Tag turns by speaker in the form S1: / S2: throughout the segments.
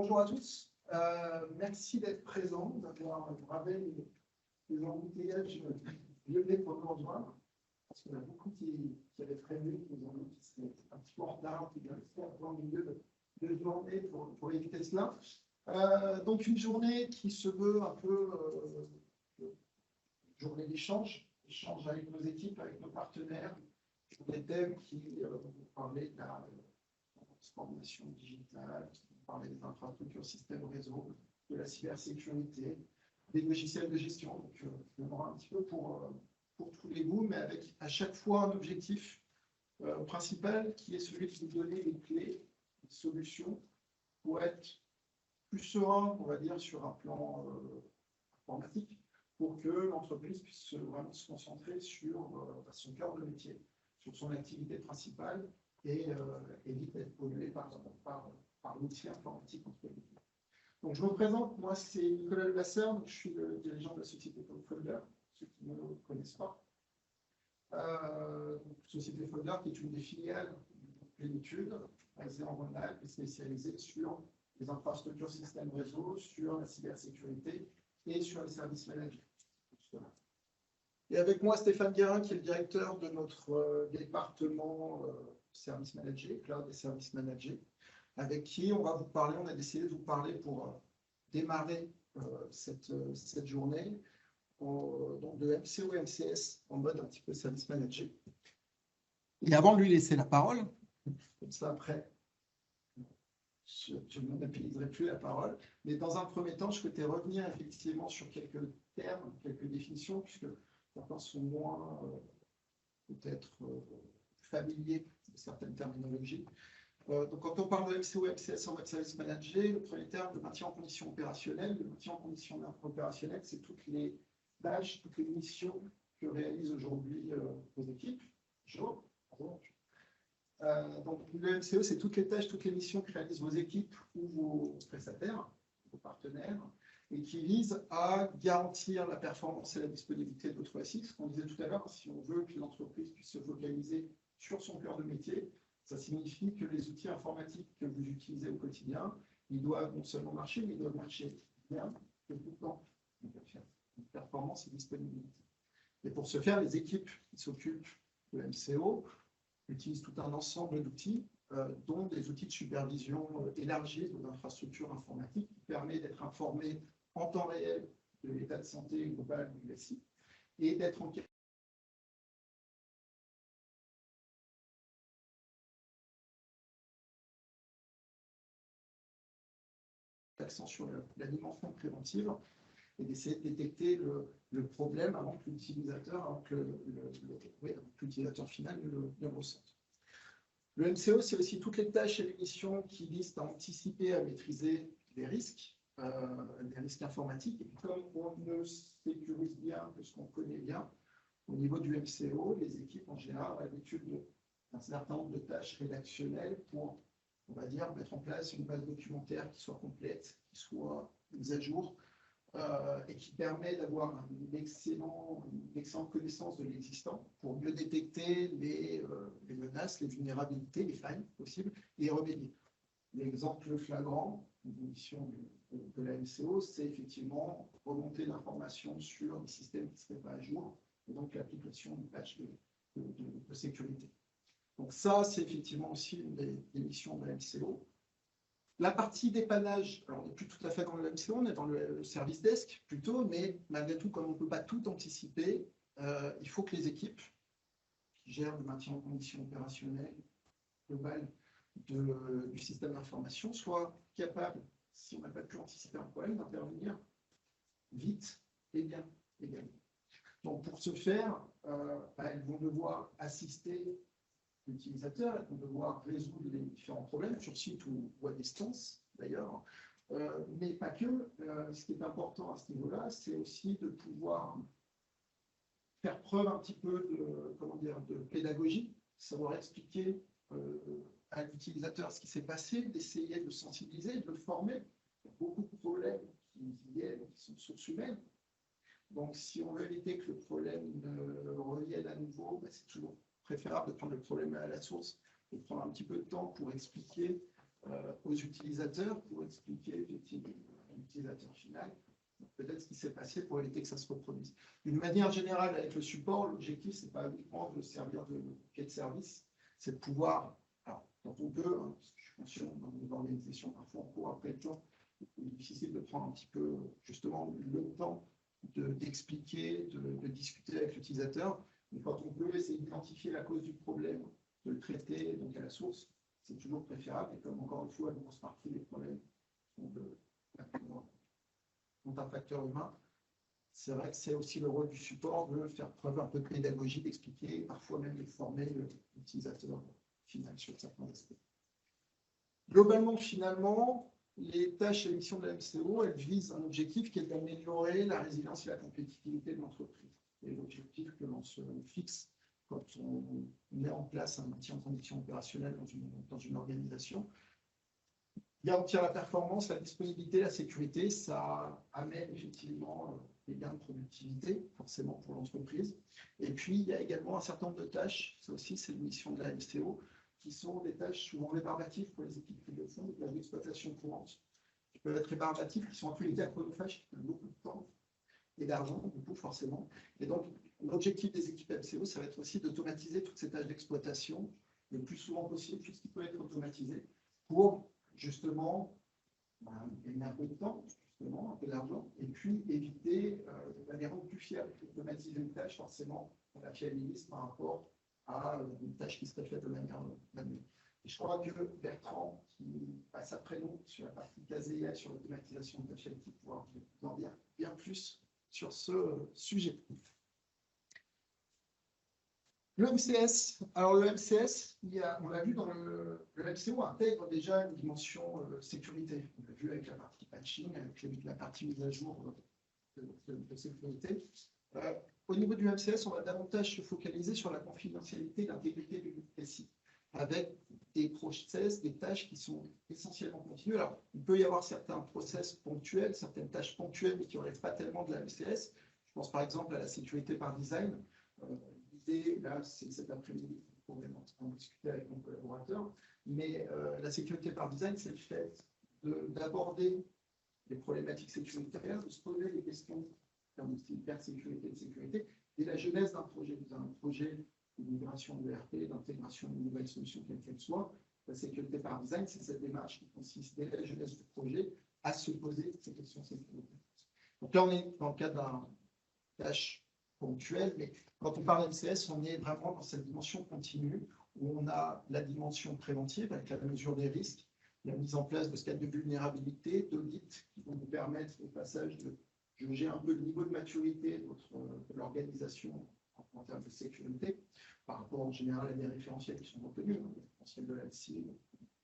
S1: Bonjour à tous, merci d'être présents, d'avoir bravé les embouteillages lyonnais pour nous rejoindre, parce qu'il y en a beaucoup qui avaient prévu, qui seraient un petit peu en retard, qui viennent en milieu de journée pour éviter cela. Donc une journée qui se veut un peu journée d'échange, échange avec nos équipes, avec nos partenaires, sur des thèmes qui vont parler de la transformation digitale, qui vont parler des infrastructures, systèmes réseau, de la cybersécurité, des logiciels de gestion. Donc, il y en aura un petit peu pour tous les goûts, mais avec à chaque fois un objectif principal qui est celui de vous donner les clés, les solutions pour être plus serein, on va dire, sur un plan informatique, pour que l'entreprise puisse vraiment se concentrer sur son cœur de métier, sur son activité principale et évite d'être pollué par l'outil informatique. Donc, je me présente, moi c'est Nicolas Levasseur, donc je suis le dirigeant de la société Folder, ceux qui ne me connaissent pas. Société Folder qui est une des filiales de Plénitude, basée en Rhône-Alpes et spécialisée sur les infrastructures systèmes réseau, sur la cybersécurité et sur les services managés. Et avec moi, Stéphane Guérin, qui est le directeur de notre département services managés, cloud et services managés, avec qui on va vous parler, on a décidé de vous parler pour démarrer cette journée, donc de MCO et MCS en mode un petit peu service managé. Et avant de lui laisser la parole, comme ça après, je ne monopoliserai plus la parole, mais dans un premier temps, je souhaitais revenir effectivement sur quelques termes, quelques définitions, puisque certains sont moins peut-être familiers de certaines terminologies. Donc, quand on parle de MCO, MCS en web service manager, le premier terme de maintien en condition opérationnelle. Le maintien en condition opérationnelle, c'est toutes les tâches, toutes les missions que réalisent aujourd'hui vos équipes. Donc, le MCO, c'est toutes les tâches, toutes les missions que réalisent vos équipes ou vos prestataires, vos partenaires, et qui visent à garantir la performance et la disponibilité de votre SI. Ce qu'on disait tout à l'heure, si on veut que l'entreprise puisse se focaliser sur son cœur de métier, ça signifie que les outils informatiques que vous utilisez au quotidien, ils doivent non seulement marcher, mais ils doivent marcher bien tout le temps. Donc, performance et disponibilité. Et pour ce faire, les équipes qui s'occupent de MCO utilisent tout un ensemble d'outils, dont des outils de supervision élargie de l'infrastructure informatique qui permet d'être informé en temps réel de l'état de santé global du SI et d'être en accent sur la dimension préventive et d'essayer de détecter le problème avant que l'utilisateur, final ne le ressente. Le MCO, c'est aussi toutes les tâches et les missions qui visent à anticiper, à maîtriser les risques informatiques. Et comme on ne sécurise bien que ce qu'on connaît bien, au niveau du MCO, les équipes en général ont l'habitude d'un certain nombre de tâches rédactionnelles pour, on va dire, mettre en place une base documentaire qui soit complète, qui soit mise à jour, et qui permet d'avoir une excellente connaissance de l'existant pour mieux détecter les menaces, les vulnérabilités, les failles possibles et y remédier. L'exemple flagrant d'une mission de la MCO, c'est effectivement remonter l'information sur des systèmes qui ne seraient pas à jour, et donc l'application d'une patch de sécurité. Donc ça, c'est effectivement aussi une des missions de la MCO. La partie dépannage, alors on n'est plus tout à fait dans le MCO, on est dans le service desk plutôt, mais malgré tout, comme on ne peut pas tout anticiper, il faut que les équipes qui gèrent le maintien en condition opérationnelle globale du système d'information soient capables, si on n'a pas pu anticiper un problème, d'intervenir vite et bien également. Donc pour ce faire, elles vont devoir assister l'utilisateur, elles vont devoir résoudre les différents problèmes sur site ou à distance d'ailleurs, mais pas que. Ce qui est important à ce niveau-là, c'est aussi de pouvoir faire preuve un petit peu de pédagogie, savoir expliquer à l'utilisateur ce qui s'est passé, d'essayer de le sensibiliser, de le former. Il y a beaucoup de problèmes qui sont de source humaine. Donc, si on veut éviter que le problème ne revienne à nouveau, c'est toujours préférable de prendre le problème à la source et de prendre un petit peu de temps pour expliquer aux utilisateurs pour expliquer effectivement à l'utilisateur final peut-être ce qui s'est passé pour éviter que ça se reproduise. D'une manière générale, avec le support, l'objectif, ce n'est pas uniquement de servir de quai de service, c'est de pouvoir, alors, quand on peut, hein, parce que je suis conscient dans les organisations, parfois on court après le temps, c'est difficile de prendre un petit peu, justement, le temps d'expliquer, de discuter avec l'utilisateur, mais quand on peut essayer d'identifier la cause du problème, de le traiter donc à la source, c'est toujours préférable, et comme encore une fois, la grosse partie des problèmes sont un facteur humain, c'est vrai que c'est aussi le rôle du support de faire preuve un peu de pédagogie, d'expliquer, parfois même de former l'utilisateur final sur certains aspects. Globalement, finalement, les tâches et missions de la MCO, elles visent un objectif qui est d'améliorer la résilience et la compétitivité de l'entreprise. Et l'objectif que l'on se fixe quand on met en place un maintien en condition opérationnelle dans une organisation. Garantir la performance, la disponibilité, la sécurité, ça amène effectivement des gains de productivité, forcément pour l'entreprise. Et puis, il y a également un certain nombre de tâches, ça aussi c'est une mission de la MCO, qui sont des tâches souvent rébarbatives pour les équipes qui le font, des tâches d'exploitation courante, qui peuvent être rébarbatives, qui sont en tous les cas chronophages, qui prennent beaucoup de temps et d'argent, beaucoup forcément. Et donc, l'objectif des équipes MCO, ça va être aussi d'automatiser toutes ces tâches d'exploitation le plus souvent possible, tout ce qui peut être automatisé, pour justement gagner un peu de temps, justement, un peu d'argent, et puis éviter les rendre plus fiables. Automatiser une tâche, forcément, on la fiabilise par rapport à une tâche qui serait faite de manière manuelle. Et je crois que Bertrand, qui passe après nous sur la partie KZIA, sur l'automatisation de tâches IT, pourra vous en dire bien plus sur ce sujet. Le MCS, alors le MCS, on l'a vu dans le MCO intègre déjà une dimension sécurité. On l'a vu avec la partie patching, avec la partie mise à jour de sécurité. Au niveau du MCS, on va davantage se focaliser sur la confidentialité et l'intégrité du SI, avec des process, des tâches qui sont essentiellement continues. Alors, il peut y avoir certains process ponctuels, certaines tâches ponctuelles, mais qui ne relèvent pas tellement de la MCS. Je pense par exemple à la sécurité par design. L'idée, là, c'est cet après-midi, pour vraiment en discuter avec mon collaborateur, mais la sécurité par design, c'est le fait d'aborder les problématiques sécuritaires, de se poser des questions en termes de cybersécurité et de sécurité, et la genèse d'un projet. Un projet de migration de ERP, d'intégration d'une nouvelle solution, quelle qu'elle soit. La sécurité par design, c'est cette démarche qui consiste, dès la genèse du projet, à se poser ces questions sécuritaires. Donc là, on est dans le cadre d'un tâche ponctuelle, mais quand on parle MCS, on est vraiment dans cette dimension continue où on a la dimension préventive avec la mesure des risques, la mise en place de scans de vulnérabilité, d'audits qui vont nous permettre au passage de juger un peu le niveau de maturité de l'organisation en termes de sécurité, par rapport en général à des référentiels qui sont reconnus, hein, les référentiels de l'ANSSI,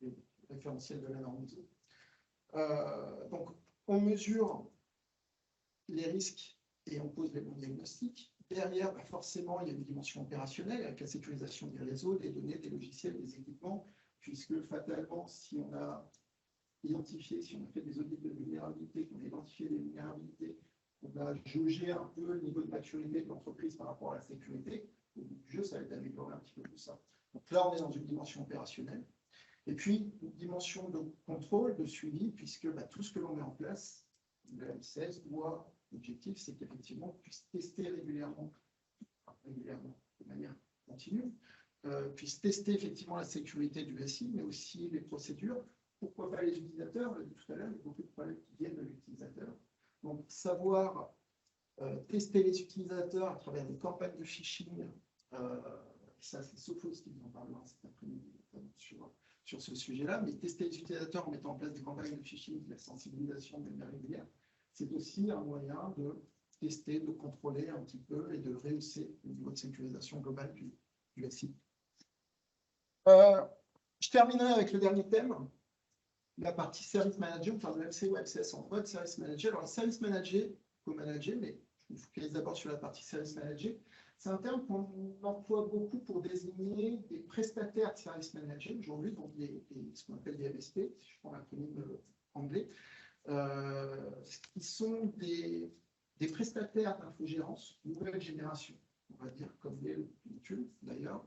S1: les référentiels de la norme ISO. Donc, on mesure les risques et on pose les bons diagnostics. Derrière, forcément, il y a une dimension opérationnelle avec la sécurisation des réseaux, des données, des logiciels, des équipements, puisque fatalement, si on a identifié, si on a fait des audits de vulnérabilité, qu'on a identifié des vulnérabilités, on a jaugé un peu le niveau de maturité de l'entreprise par rapport à la sécurité, au bout du jeu, ça va être d'améliorer un petit peu tout ça. Donc là, on est dans une dimension opérationnelle. Et puis, une dimension de contrôle, de suivi, puisque tout ce que l'on met en place, le M16 doit, l'objectif, c'est qu'effectivement, on puisse tester régulièrement, de manière continue, puisse tester effectivement la sécurité du SI, mais aussi les procédures. Pourquoi pas les utilisateurs? Tout à l'heure, il y a beaucoup de problèmes qui viennent de l'utilisateur. Donc, savoir tester les utilisateurs à travers des campagnes de phishing, ça, c'est Sophos qui nous en parlera cet après-midi sur ce sujet-là, mais tester les utilisateurs en mettant en place des campagnes de phishing, de la sensibilisation de manière régulière, c'est aussi un moyen de tester, de contrôler un petit peu et de rehausser le niveau de sécurisation globale du SI. Je terminerai avec le dernier thème, la partie service manager, enfin de MCO, MCS en mode service manager. Alors, le service manager, co-manager, mais je me focalise d'abord sur la partie service manager. C'est un terme qu'on emploie beaucoup pour désigner des prestataires de service manager aujourd'hui, donc ce qu'on appelle des MSP, si je prends l'acronyme anglais, qui sont des prestataires d'infogérance nouvelle génération, on va dire, comme l'est le YouTube d'ailleurs.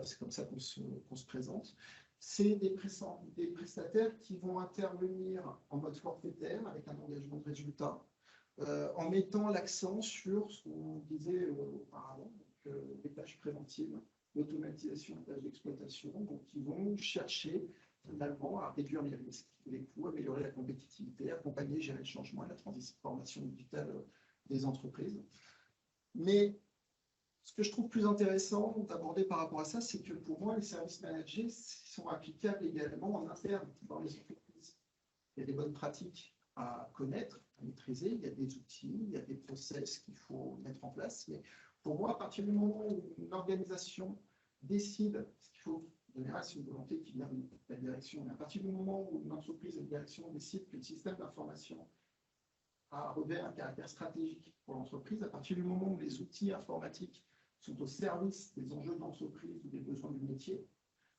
S1: C'est comme ça qu'on se présente, c'est des prestataires qui vont intervenir en mode forfaitaire avec un engagement de résultat, en mettant l'accent sur ce qu'on disait auparavant, les tâches préventives, l'automatisation des tâches d'exploitation, donc qui vont chercher finalement à réduire les risques, les coûts, améliorer la compétitivité, accompagner, gérer le changement et la transformation digitale des entreprises. Mais ce que je trouve plus intéressant d'aborder par rapport à ça, c'est que pour moi, les services managés sont applicables également en interne dans les entreprises. Il y a des bonnes pratiques à connaître, à maîtriser, il y a des outils, il y a des process qu'il faut mettre en place. Mais pour moi, à partir du moment où une organisation décide, ce qu'il faut, en général, c'est une volonté qui vient de la direction, mais à partir du moment où une entreprise et une direction décident que le système d'information revêt un caractère stratégique pour l'entreprise, à partir du moment où les outils informatiques sont au service des enjeux de l'entreprise ou des besoins du métier,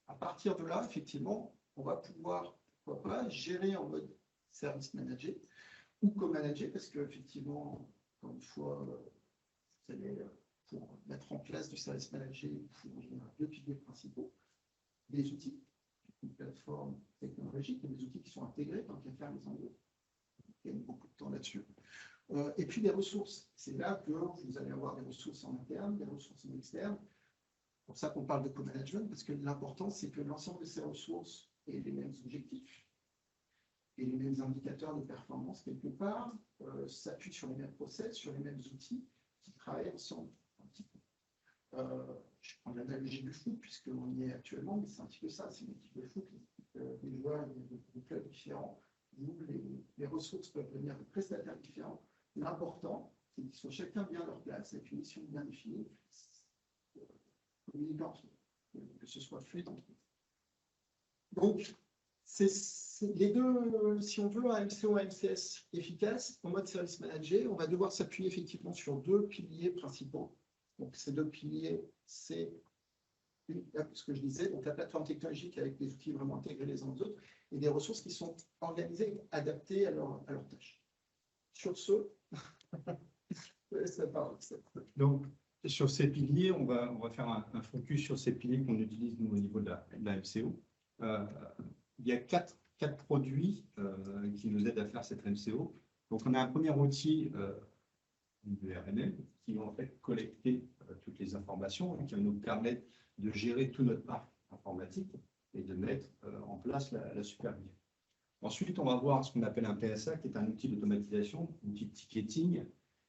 S1: à partir de là, effectivement, on va pouvoir, pourquoi pas, gérer en mode service manager ou co-manager, parce qu'effectivement, encore une fois, vous allez, pour mettre en place du service manager, il faut deux piliers principaux, des outils, une plateforme technologique, et des outils qui sont intégrés tant qu'à faire les enjeux. Il y a beaucoup de temps là-dessus. Et puis des ressources. C'est là que vous allez avoir des ressources en interne, des ressources en externe. C'est pour ça qu'on parle de co-management, parce que l'important, c'est que l'ensemble de ces ressources aient les mêmes objectifs et les mêmes indicateurs de performance quelque part, s'appuient sur les mêmes process, sur les mêmes outils, qui travaillent ensemble. Je prends l'analogie du foot, puisqu'on y est actuellement, mais c'est un petit peu ça, c'est une équipe de foot, des joueurs de clubs différents, où les ressources peuvent venir de prestataires différents. L'important, c'est qu'ils soient chacun bien à leur place, avec une mission bien définie, communiquant, que ce soit fluide entre eux. Donc, c'est les deux, si on veut un MCO, un MCS efficace, en mode service manager, on va devoir s'appuyer effectivement sur deux piliers principaux. Donc, ces deux piliers, c'est ce que je disais, donc la plateforme technologique avec des outils vraiment intégrés les uns aux autres, et des ressources qui sont organisées, adaptées à leurs tâches. Sur ce, ça parle.
S2: Donc, sur ces piliers, on va faire un focus sur ces piliers qu'on utilise nous, au niveau de la MCO. Il y a quatre produits qui nous aident à faire cette MCO. Donc, on a un premier outil de RNL qui va en fait collecter toutes les informations et qui va nous permettre de gérer tout notre parc informatique et de mettre en place la supervision. Ensuite, on va voir ce qu'on appelle un PSA, qui est un outil d'automatisation, un outil de ticketing,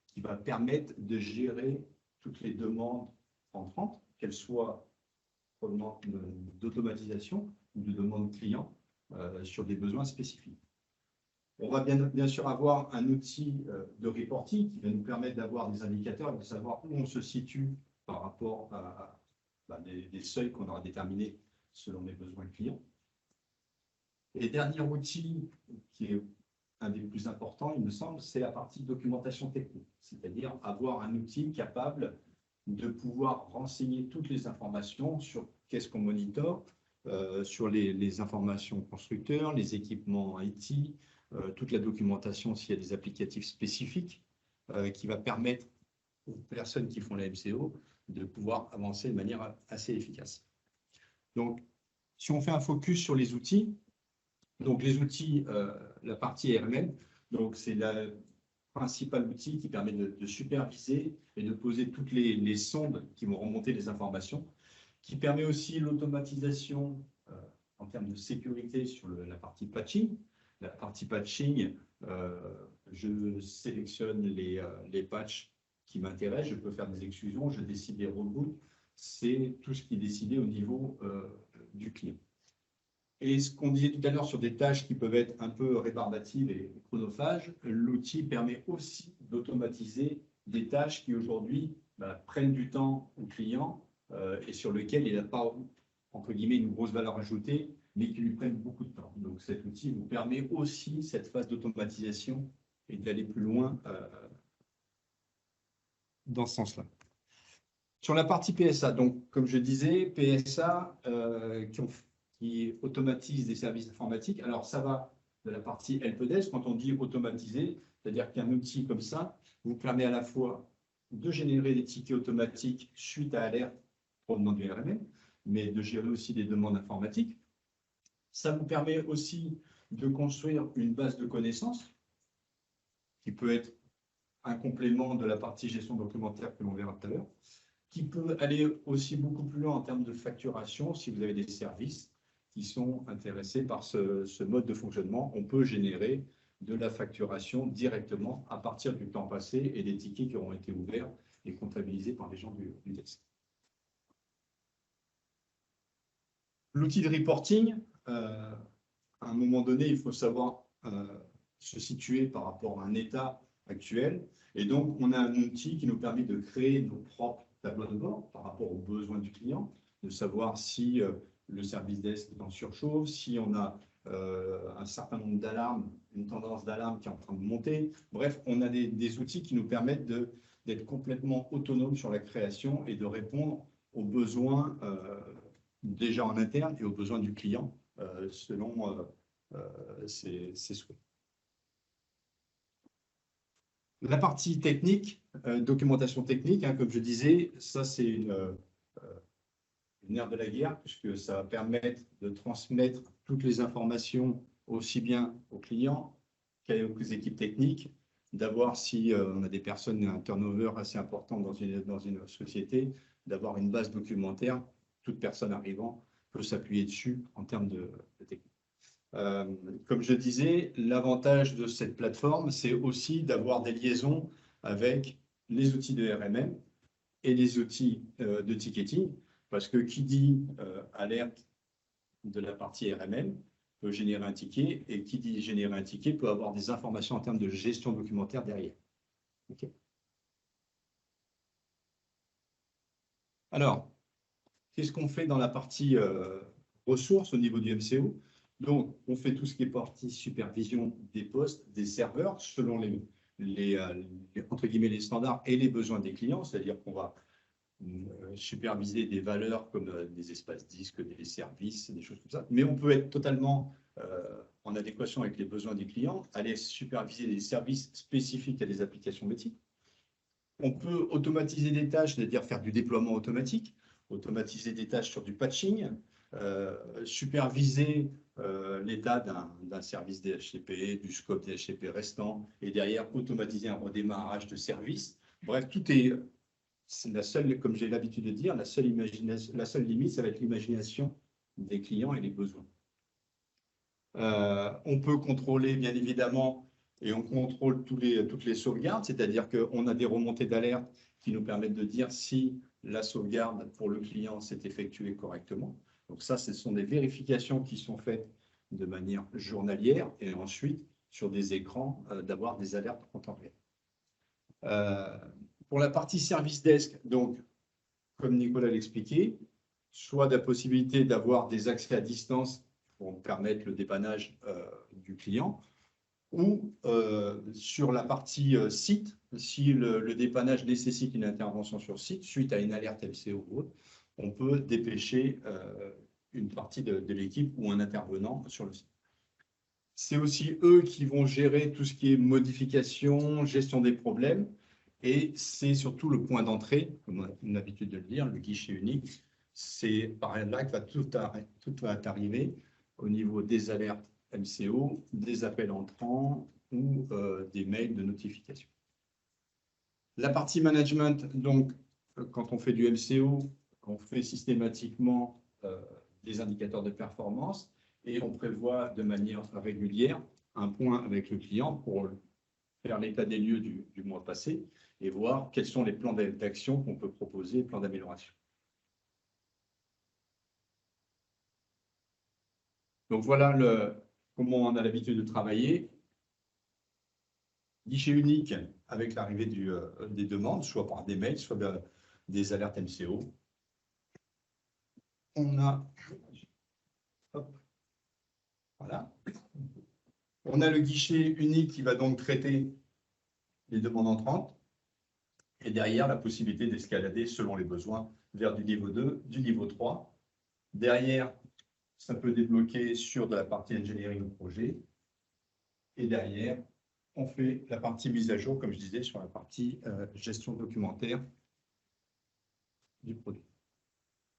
S2: qui va permettre de gérer toutes les demandes entrantes, qu'elles soient provenant d'automatisation ou de demandes clients sur des besoins spécifiques. On va bien sûr avoir un outil de reporting qui va nous permettre d'avoir des indicateurs et de savoir où on se situe par rapport à des seuils qu'on aura déterminés selon les besoins clients. Et dernier outil qui est un des plus importants, il me semble, c'est la partie documentation technique, c'est-à-dire avoir un outil capable de pouvoir renseigner toutes les informations sur qu'est-ce qu'on monitore, sur les informations constructeurs, les équipements IT, toute la documentation s'il y a des applicatifs spécifiques, qui va permettre aux personnes qui font la MCO de pouvoir avancer de manière assez efficace. Donc, si on fait un focus sur les outils, donc les outils, la partie RMM, donc c'est le principal outil qui permet de superviser et de poser toutes les sondes qui vont remonter les informations, qui permet aussi l'automatisation en termes de sécurité sur la partie patching. La partie patching, je sélectionne les patchs qui m'intéressent, je peux faire des exclusions, je décide des reboots, c'est tout ce qui est décidé au niveau du client. Et ce qu'on disait tout à l'heure sur des tâches qui peuvent être un peu rébarbatives et chronophages, l'outil permet aussi d'automatiser des tâches qui aujourd'hui prennent du temps au client et sur lesquelles il n'a pas, entre guillemets, une grosse valeur ajoutée, mais qui lui prennent beaucoup de temps. Donc cet outil vous permet aussi cette phase d'automatisation et d'aller plus loin dans ce sens-là. Sur la partie PSA, donc comme je disais, PSA qui automatise des services informatiques. Alors, ça va de la partie helpdesk, quand on dit automatiser, c'est-à-dire qu'un outil comme ça vous permet à la fois de générer des tickets automatiques suite à alerte provenant du RMM, mais de gérer aussi des demandes informatiques. Ça vous permet aussi de construire une base de connaissances qui peut être un complément de la partie gestion documentaire que l'on verra tout à l'heure, qui peut aller aussi beaucoup plus loin en termes de facturation. Si vous avez des services qui sont intéressés par ce mode de fonctionnement, on peut générer de la facturation directement à partir du temps passé et des tickets qui auront été ouverts et comptabilisés par les gens du desk. L'outil de reporting, à un moment donné, il faut savoir se situer par rapport à un état actuel. Et donc, on a un outil qui nous permet de créer nos propres tableaux de bord par rapport aux besoins du client, de savoir si le service desk est en surchauffe, si on a un certain nombre d'alarmes, une tendance d'alarme qui est en train de monter. Bref, on a des outils qui nous permettent d'être complètement autonomes sur la création et de répondre aux besoins déjà en interne et aux besoins du client selon ses souhaits. La partie technique, documentation technique, hein, comme je disais, ça c'est une nerf de la guerre, puisque ça va permettre de transmettre toutes les informations aussi bien aux clients qu'aux équipes techniques, d'avoir, si on a des personnes, un turnover assez important dans une société, d'avoir une base documentaire, toute personne arrivant peut s'appuyer dessus en termes de technique. Comme je disais, l'avantage de cette plateforme, c'est aussi d'avoir des liaisons avec les outils de RMM et les outils de ticketing, parce que qui dit alerte de la partie RMM peut générer un ticket, et qui dit générer un ticket peut avoir des informations en termes de gestion documentaire derrière. Okay. Alors, qu'est-ce qu'on fait dans la partie ressources au niveau du MCO? Donc, on fait tout ce qui est partie supervision des postes, des serveurs, selon entre guillemets, les standards et les besoins des clients, c'est-à-dire qu'on va superviser des valeurs comme des espaces disques, des services, des choses comme ça. Mais on peut être totalement en adéquation avec les besoins des clients, aller superviser des services spécifiques à des applications métiers. On peut automatiser des tâches, c'est-à-dire faire du déploiement automatique, automatiser des tâches sur du patching, superviser l'état d'un service DHCP, du scope DHCP restant, et derrière automatiser un redémarrage de service. Bref, tout est la seule, comme j'ai l'habitude de dire, la seule limite, ça va être l'imagination des clients et les besoins. On peut contrôler, bien évidemment, et on contrôle toutes les sauvegardes, c'est-à-dire qu'on a des remontées d'alerte qui nous permettent de dire si la sauvegarde pour le client s'est effectuée correctement. Donc ça, ce sont des vérifications qui sont faites de manière journalière, et ensuite, sur des écrans, d'avoir des alertes en temps réel. Pour la partie service desk, donc, comme Nicolas l'expliquait, soit la possibilité d'avoir des accès à distance pour permettre le dépannage du client, ou sur la partie site, si le dépannage nécessite une intervention sur site, suite à une alerte MCO ou autre, on peut dépêcher une partie de l'équipe ou un intervenant sur le site. C'est aussi eux qui vont gérer tout ce qui est modification, gestion des problèmes, et c'est surtout le point d'entrée, comme on a l'habitude de le dire, le guichet unique. C'est par là que tout va arriver au niveau des alertes MCO, des appels entrants ou des mails de notification. La partie management, donc, quand on fait du MCO, on fait systématiquement des indicateurs de performance et on prévoit de manière régulière un point avec le client pour faire l'état des lieux du mois passé et voir quels sont les plans d'action qu'on peut proposer, plans d'amélioration. Donc voilà comment on a l'habitude de travailler. Guichet unique avec l'arrivée des demandes, soit par des mails, soit des alertes MCO. On a, hop, voilà. On a le guichet unique qui va donc traiter les demandes entrantes. Et derrière, la possibilité d'escalader selon les besoins vers du niveau 2, du niveau 3. Derrière, ça peut débloquer sur de la partie engineering au projet. Et derrière, on fait la partie mise à jour, comme je disais, sur la partie gestion documentaire du produit.